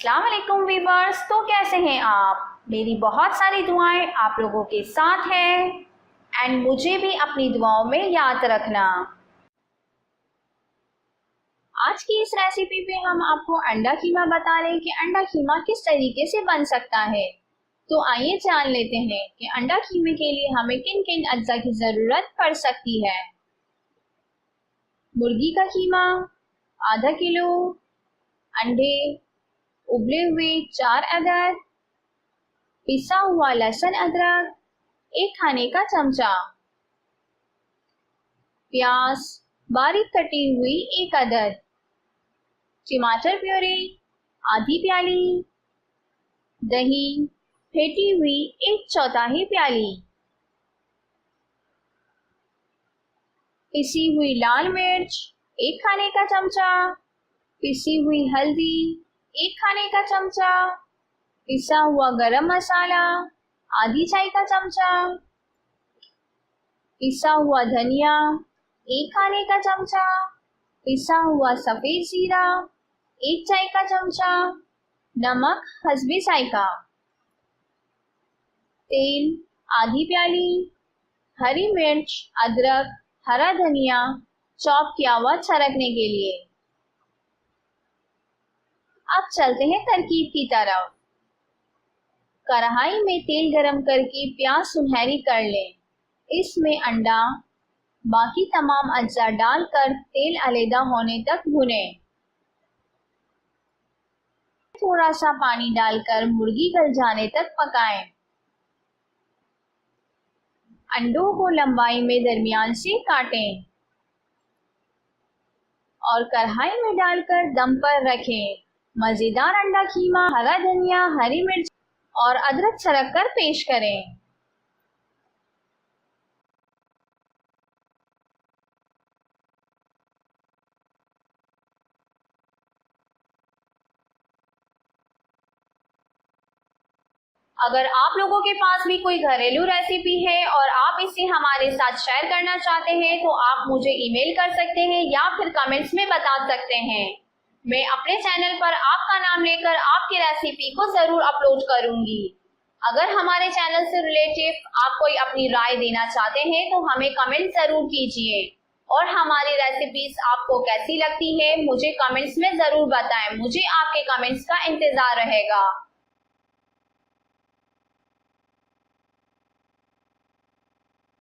अस्सलाम वालेकुम वीवर्स। तो कैसे हैं आप? मेरी बहुत सारी दुआएं आप लोगों के साथ हैं एंड मुझे भी अपनी दुआओं में याद रखना। आज की इस रेसिपी पे हम आपको अंडा कीमा बता रहे हैं कि अंडा कीमा किस तरीके से बन सकता है। तो आइए जान लेते हैं कि अंडा कीमे के लिए हमें किन किन अज्जा की ज़रूरत पड़ सकती है। मुर्गी का कीमा आधा किलो, अंडे उबले हुए 4 अदद, पिसा हुआ लहसुन अदरक 1 खाने का चमचा, प्याज बारीक कटी हुई 1 अदद, टमाटर प्यूरी आधी प्याली, दही फेंटी हुई 1/4 प्याली, पिसी हुई लाल मिर्च 1 खाने का चमचा, पिसी हुई हल्दी 1 खाने का चमचा, पिसा हुआ गरम मसाला आधी चाय का चमचा, पिसा हुआ धनिया 1 खाने का चमचा, पिसा हुआ सफ़ेद जीरा 1 चाय का चमचा, नमक हस्बे जायका, तेल आधी प्याली, हरी मिर्च अदरक हरा धनिया चॉप किया हुआ छरकने के लिए। अब चलते हैं तरकीब की तरफ। कढ़ाई में तेल गरम करके प्याज सुनहरी कर लें। इसमें अंडा बाकी तमाम अज्जा डालकर तेल अलहदा होने तक भुनें। थोड़ा सा पानी डालकर मुर्गी गल जाने तक पकाएं। अंडों को लंबाई में दरमियान से काटें और कढ़ाई में डालकर दम पर रखें। मज़ेदार अंडा कीमा हरा धनिया हरी मिर्च और अदरक छरक कर पेश करें। अगर आप लोगों के पास भी कोई घरेलू रेसिपी है और आप इसे हमारे साथ शेयर करना चाहते हैं तो आप मुझे ईमेल कर सकते हैं या फिर कमेंट्स में बता सकते हैं। मैं अपने चैनल पर आपका नाम लेकर आपकी रेसिपी को ज़रूर अपलोड करूंगी। अगर हमारे चैनल से रिलेटेड आप कोई अपनी राय देना चाहते हैं तो हमें कमेंट ज़रूर कीजिए और हमारी रेसिपीज आपको कैसी लगती है मुझे कमेंट्स में ज़रूर बताएं। मुझे आपके कमेंट्स का इंतज़ार रहेगा।